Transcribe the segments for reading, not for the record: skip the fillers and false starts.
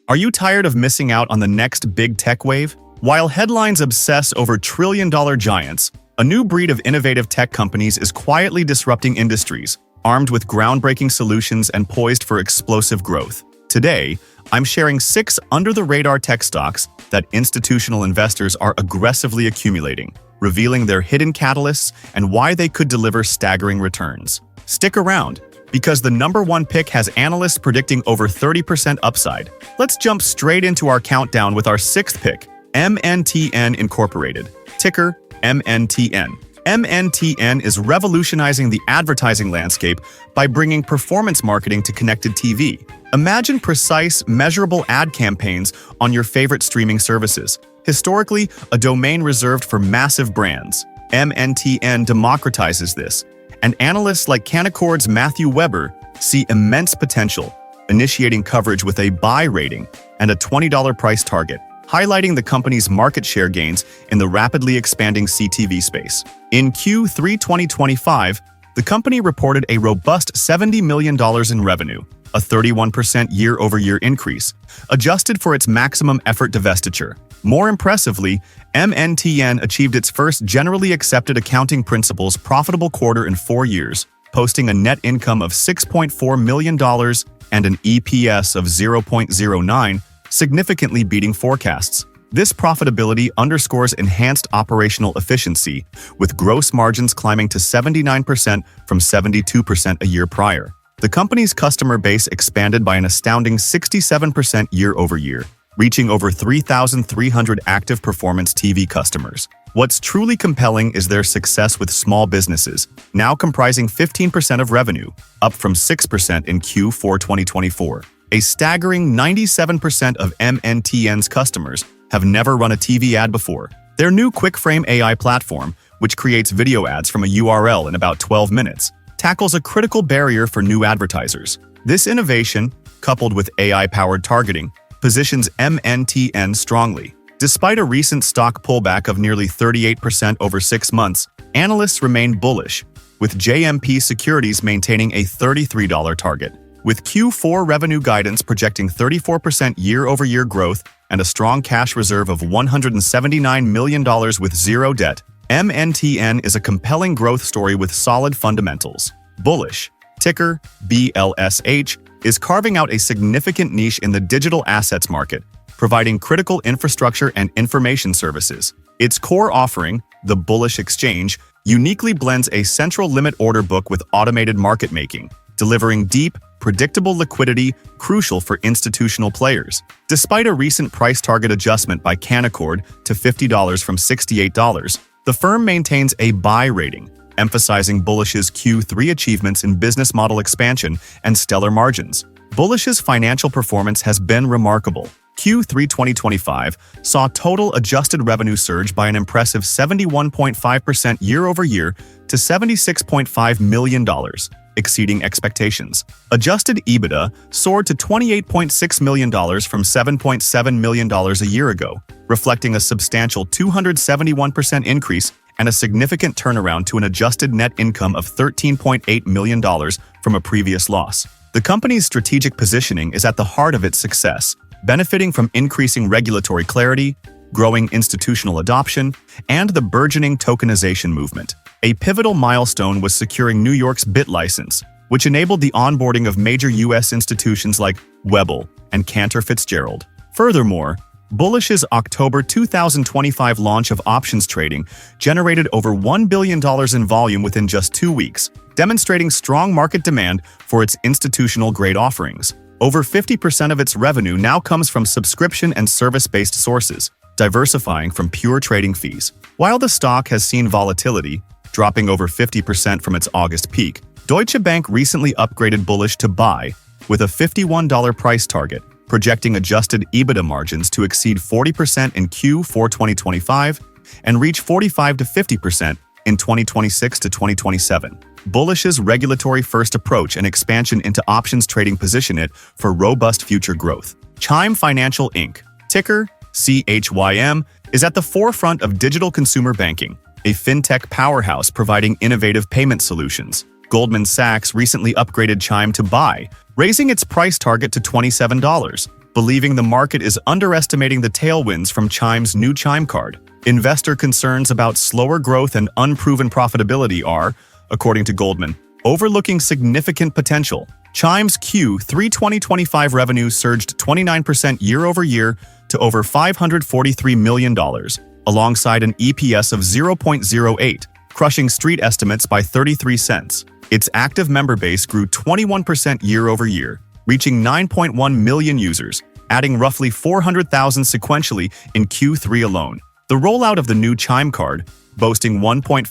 Are you tired of missing out on the next big tech wave? While headlines obsess over trillion-dollar giants, a new breed of innovative tech companies is quietly disrupting industries, armed with groundbreaking solutions and poised for explosive growth. Today, I'm sharing 6 under-the-radar tech stocks that institutional investors are aggressively accumulating, revealing their hidden catalysts and why they could deliver staggering returns. Stick around, because the number 1 pick has analysts predicting over 30% upside. Let's jump straight into our countdown with our 6th pick, MNTN Incorporated, ticker MNTN. MNTN is revolutionizing the advertising landscape by bringing performance marketing to connected TV. Imagine precise, measurable ad campaigns on your favorite streaming services. Historically, a domain reserved for massive brands, MNTN democratizes this, and analysts like Canaccord's Matthew Weber see immense potential, initiating coverage with a buy rating and a $20 price target, highlighting the company's market share gains in the rapidly expanding CTV space. In Q3 2025, the company reported a robust $70 million in revenue, a 31% year-over-year increase, adjusted for its maximum effort divestiture. More impressively, MNTN achieved its first generally accepted accounting principles profitable quarter in 4 years, posting a net income of $6.4 million and an EPS of 0.09, significantly beating forecasts. This profitability underscores enhanced operational efficiency, with gross margins climbing to 79% from 72% a year prior. The company's customer base expanded by an astounding 67% year-over-year, reaching over 3,300 active performance TV customers. What's truly compelling is their success with small businesses, now comprising 15% of revenue, up from 6% in Q4 2024. A staggering 97% of MNTN's customers have never run a TV ad before. Their new QuickFrame AI platform, which creates video ads from a URL in about 12 minutes, tackles a critical barrier for new advertisers. This innovation, coupled with AI-powered targeting, positions MNTN strongly. Despite a recent stock pullback of nearly 38% over 6 months, analysts remain bullish, with JMP Securities maintaining a $33 target. With Q4 revenue guidance projecting 34% year-over-year growth and a strong cash reserve of $179 million with zero debt, MNTN is a compelling growth story with solid fundamentals. Bullish, ticker BLSH, is carving out a significant niche in the digital assets market, providing critical infrastructure and information services. Its core offering, the Bullish Exchange, uniquely blends a central limit order book with automated market making, delivering deep, predictable liquidity crucial for institutional players. Despite a recent price target adjustment by Canaccord to $50 from $68, the firm maintains a buy rating, emphasizing Bullish's Q3 achievements in business model expansion and stellar margins. Bullish's financial performance has been remarkable. Q3 2025 saw total adjusted revenue surge by an impressive 71.5% year-over-year to $76.5 million, exceeding expectations. Adjusted EBITDA soared to $28.6 million from $7.7 million a year ago, reflecting a substantial 271% increase and a significant turnaround to an adjusted net income of $13.8 million from a previous loss. The company's strategic positioning is at the heart of its success, benefiting from increasing regulatory clarity, growing institutional adoption, and the burgeoning tokenization movement. A pivotal milestone was securing New York's BIT license, which enabled the onboarding of major U.S. institutions like Webull and Cantor Fitzgerald. Furthermore, Bullish's October 2025 launch of options trading generated over $1 billion in volume within just 2 weeks, demonstrating strong market demand for its institutional-grade offerings. Over 50% of its revenue now comes from subscription and service-based sources, diversifying from pure trading fees. While the stock has seen volatility, dropping over 50% from its August peak, Deutsche Bank recently upgraded Bullish to buy, with a $51 price target, projecting adjusted EBITDA margins to exceed 40% in Q4 2025 and reach 45 to 50% in 2026 to 2027. Bullish's regulatory-first approach and expansion into options trading position it for robust future growth. Chime Financial Inc., ticker CHYM, is at the forefront of digital consumer banking, a fintech powerhouse providing innovative payment solutions. Goldman Sachs recently upgraded Chime to buy, raising its price target to $27. believing the market is underestimating the tailwinds from Chime's new Chime card. Investor concerns about slower growth and unproven profitability are, according to Goldman, overlooking significant potential. Chime's Q3 2025 revenue surged 29% year-over-year to over $543 million, alongside an EPS of 0.08, crushing street estimates by 33 cents. Its active member base grew 21% year-over-year, reaching 9.1 million users, adding roughly 400,000 sequentially in Q3 alone. The rollout of the new Chime card, boasting 1.5%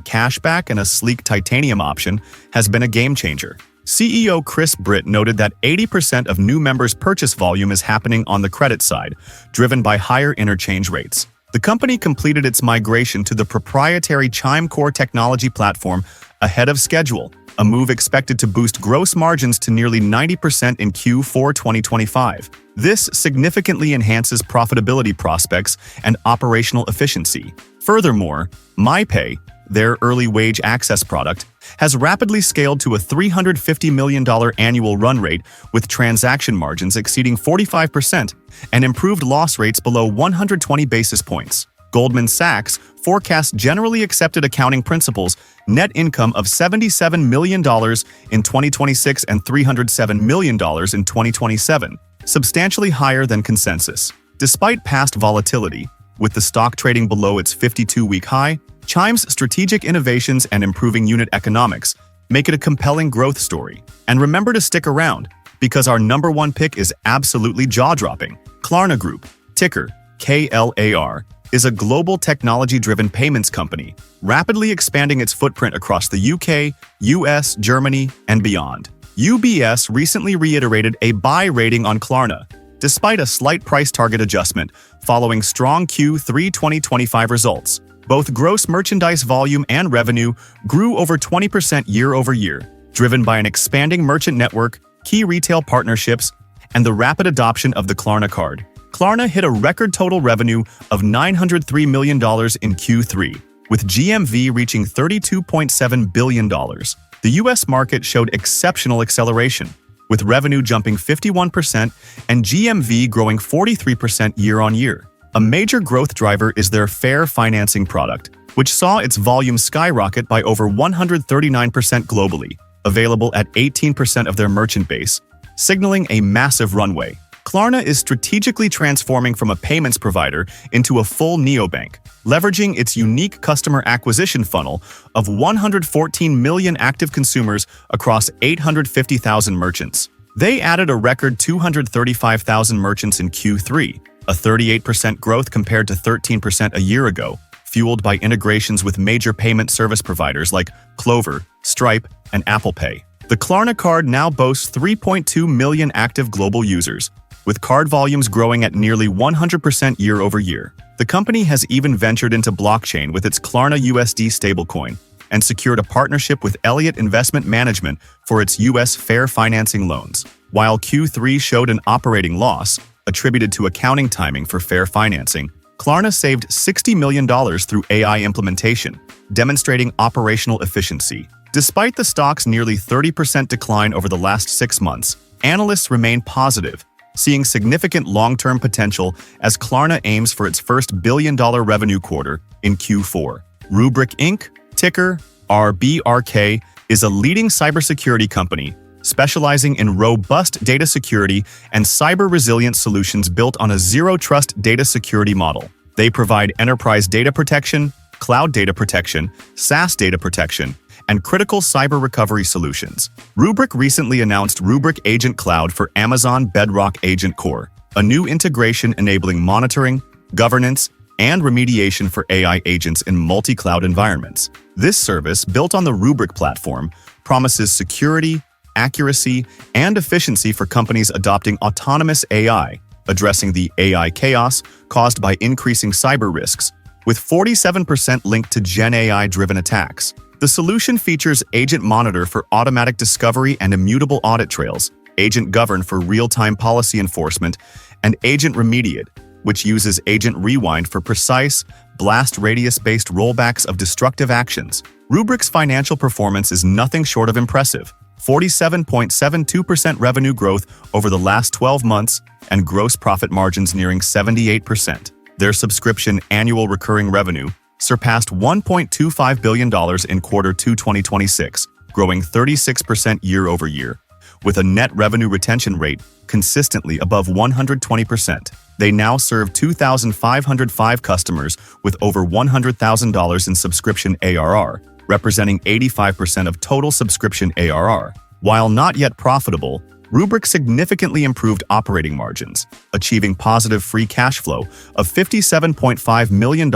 cashback and a sleek titanium option, has been a game-changer. CEO Chris Britt noted that 80% of new members' purchase volume is happening on the credit side, driven by higher interchange rates. The company completed its migration to the proprietary Chime Core technology platform ahead of schedule, a move expected to boost gross margins to nearly 90% in Q4 2025. This significantly enhances profitability prospects and operational efficiency. Furthermore, MyPay, their early wage access product, has rapidly scaled to a $350 million annual run rate with transaction margins exceeding 45% and improved loss rates below 120 basis points. Goldman Sachs forecasts generally accepted accounting principles net income of $77 million in 2026 and $307 million in 2027, substantially higher than consensus. Despite past volatility, with the stock trading below its 52-week high, Chime's strategic innovations and improving unit economics make it a compelling growth story. And remember to stick around, because our number one pick is absolutely jaw-dropping. Klarna Group, ticker KLAR, is a global technology-driven payments company, rapidly expanding its footprint across the UK, US, Germany, and beyond. UBS recently reiterated a buy rating on Klarna, despite a slight price target adjustment following strong Q3 2025 results. Both gross merchandise volume and revenue grew over 20% year-over-year, driven by an expanding merchant network, key retail partnerships, and the rapid adoption of the Klarna card. Klarna hit a record total revenue of $903 million in Q3, with GMV reaching $32.7 billion. The US market showed exceptional acceleration, with revenue jumping 51% and GMV growing 43% year-on-year. A major growth driver is their fair financing product, which saw its volume skyrocket by over 139% globally, available at 18% of their merchant base, signaling a massive runway. Klarna is strategically transforming from a payments provider into a full neobank, leveraging its unique customer acquisition funnel of 114 million active consumers across 850,000 merchants. They added a record 235,000 merchants in Q3, a 38% growth compared to 13% a year ago, fueled by integrations with major payment service providers like Clover, Stripe, and Apple Pay. The Klarna card now boasts 3.2 million active global users, with card volumes growing at nearly 100% year-over-year. The company has even ventured into blockchain with its Klarna USD stablecoin and secured a partnership with Elliott Investment Management for its US fair financing loans. While Q3 showed an operating loss, attributed to accounting timing for fair financing, Klarna saved $60 million through AI implementation, demonstrating operational efficiency. Despite the stock's nearly 30% decline over the last 6 months, analysts remain positive, seeing significant long-term potential as Klarna aims for its first billion-dollar revenue quarter in Q4. Rubrik Inc., ticker RBRK, is a leading cybersecurity company specializing in robust data security and cyber-resilient solutions built on a zero-trust data security model. They provide enterprise data protection, cloud data protection, SaaS data protection, and critical cyber recovery solutions. Rubrik recently announced Rubrik Agent Cloud for Amazon Bedrock Agent Core, a new integration enabling monitoring, governance, and remediation for AI agents in multi-cloud environments. This service, built on the Rubrik platform, promises security, accuracy, and efficiency for companies adopting autonomous AI, addressing the AI chaos caused by increasing cyber risks, with 47% linked to Gen AI-driven attacks. The solution features Agent Monitor for automatic discovery and immutable audit trails, Agent Govern for real-time policy enforcement, and Agent Remediate, which uses Agent Rewind for precise, blast radius-based rollbacks of destructive actions. Rubrik's financial performance is nothing short of impressive. 47.72% revenue growth over the last 12 months, and gross profit margins nearing 78%. Their subscription annual recurring revenue surpassed $1.25 billion in Q2 2026, growing 36% year-over-year. With a net revenue retention rate consistently above 120%. They now serve 2,505 customers with over $100,000 in subscription ARR, representing 85% of total subscription ARR. While not yet profitable, Rubrik significantly improved operating margins, achieving positive free cash flow of $57.5 million in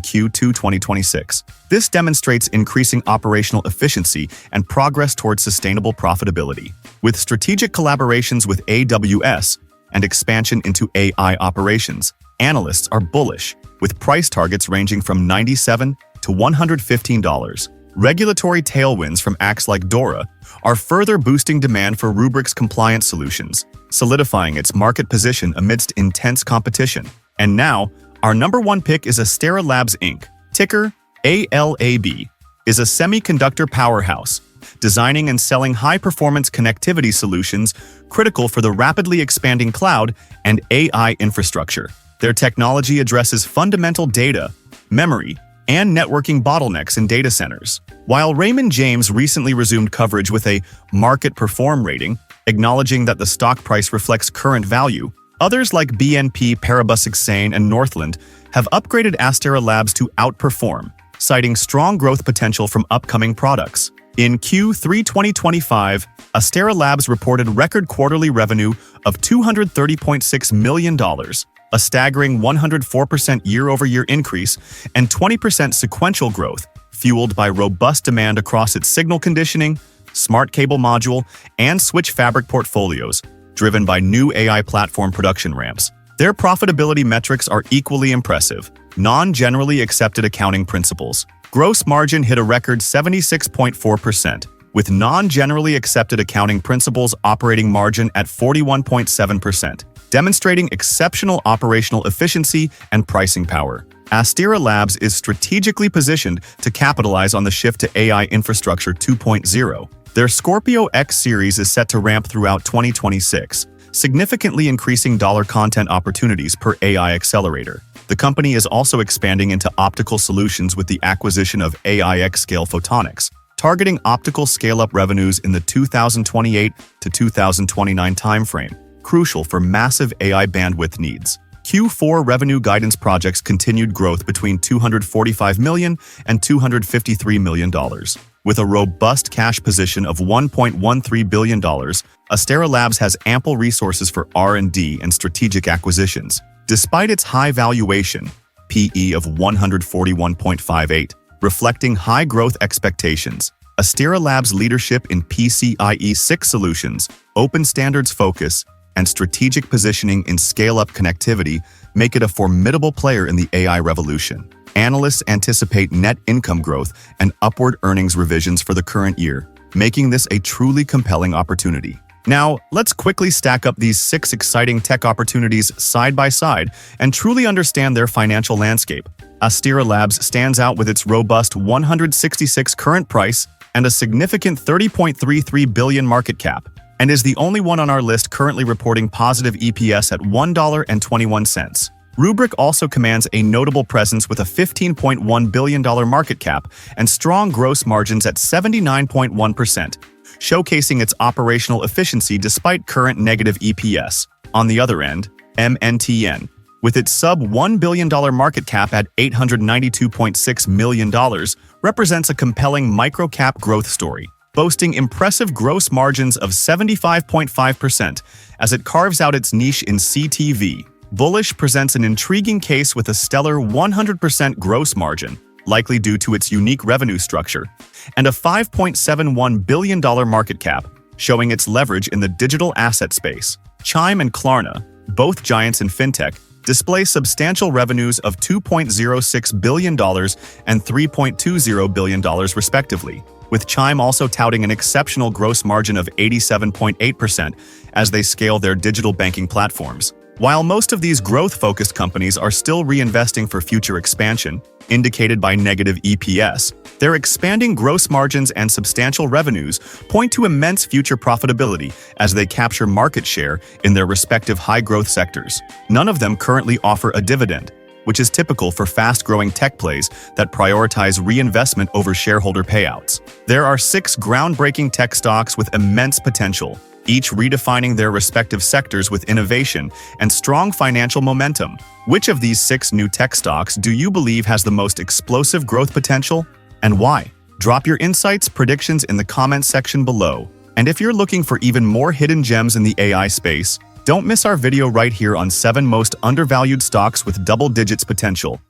Q2 2026. This demonstrates increasing operational efficiency and progress towards sustainable profitability. With strategic collaborations with AWS and expansion into AI operations, analysts are bullish, with price targets ranging from $97 to $115. Regulatory tailwinds from acts like DORA are further boosting demand for Rubrik's compliance solutions, solidifying its market position amidst intense competition. And now, our number one pick is Astera Labs Inc., ticker ALAB, is a semiconductor powerhouse, designing and selling high-performance connectivity solutions critical for the rapidly expanding cloud and AI infrastructure. Their technology addresses fundamental data, memory, and networking bottlenecks in data centers. While Raymond James recently resumed coverage with a market perform rating, acknowledging that the stock price reflects current value, others like BNP Paribas Exane and Northland have upgraded Astera Labs to outperform, citing strong growth potential from upcoming products. In Q3 2025, Astera Labs reported record quarterly revenue of $230.6 million, a staggering 104% year-over-year increase and 20% sequential growth, fueled by robust demand across its signal conditioning, smart cable module, and switch fabric portfolios, driven by new AI platform production ramps. Their profitability metrics are equally impressive. Non-generally accepted accounting principles. Gross margin hit a record 76.4%, with non-generally accepted accounting principles operating margin at 41.7%. Demonstrating exceptional operational efficiency and pricing power. Astera Labs is strategically positioned to capitalize on the shift to AI Infrastructure 2.0. Their Scorpio X series is set to ramp throughout 2026, significantly increasing dollar content opportunities per AI accelerator. The company is also expanding into optical solutions with the acquisition of AI-X-Scale Photonics, targeting optical scale-up revenues in the 2028 to 2029 timeframe, crucial for massive AI bandwidth needs. Q4 revenue guidance projects continued growth between $245 million and $253 million. With a robust cash position of $1.13 billion, Astera Labs has ample resources for R&D and strategic acquisitions. Despite its high valuation, PE of 141.58, reflecting high growth expectations, Astera Labs' leadership in PCIe 6 solutions, open standards focus, and strategic positioning in scale-up connectivity make it a formidable player in the AI revolution. Analysts anticipate net income growth and upward earnings revisions for the current year, making this a truly compelling opportunity. Now, let's quickly stack up these 6 exciting tech opportunities side by side and truly understand their financial landscape. Astera Labs stands out with its robust 166 current price and a significant $30.33 billion market cap, and is the only one on our list currently reporting positive EPS at $1.21. Rubrik also commands a notable presence with a $15.1 billion market cap and strong gross margins at 79.1%, showcasing its operational efficiency despite current negative EPS. On the other end, MNTN, with its sub-$1 billion market cap at $892.6 million, represents a compelling micro-cap growth story, boasting impressive gross margins of 75.5% as it carves out its niche in CTV. Bullish presents an intriguing case with a stellar 100% gross margin, likely due to its unique revenue structure, and a $5.71 billion market cap, showing its leverage in the digital asset space. Chime and Klarna, both giants in fintech, display substantial revenues of $2.06 billion and $3.20 billion respectively, with Chime also touting an exceptional gross margin of 87.8% as they scale their digital banking platforms. While most of these growth-focused companies are still reinvesting for future expansion, indicated by negative EPS, their expanding gross margins and substantial revenues point to immense future profitability as they capture market share in their respective high-growth sectors. None of them currently offer a dividend, which is typical for fast-growing tech plays that prioritize reinvestment over shareholder payouts. There are 6 groundbreaking tech stocks with immense potential, each redefining their respective sectors with innovation and strong financial momentum. Which of these 6 new tech stocks do you believe has the most explosive growth potential, and why? Drop your insights, predictions in the comments section below. And if you're looking for even more hidden gems in the AI space, don't miss our video right here on 7 most undervalued stocks with double digits potential.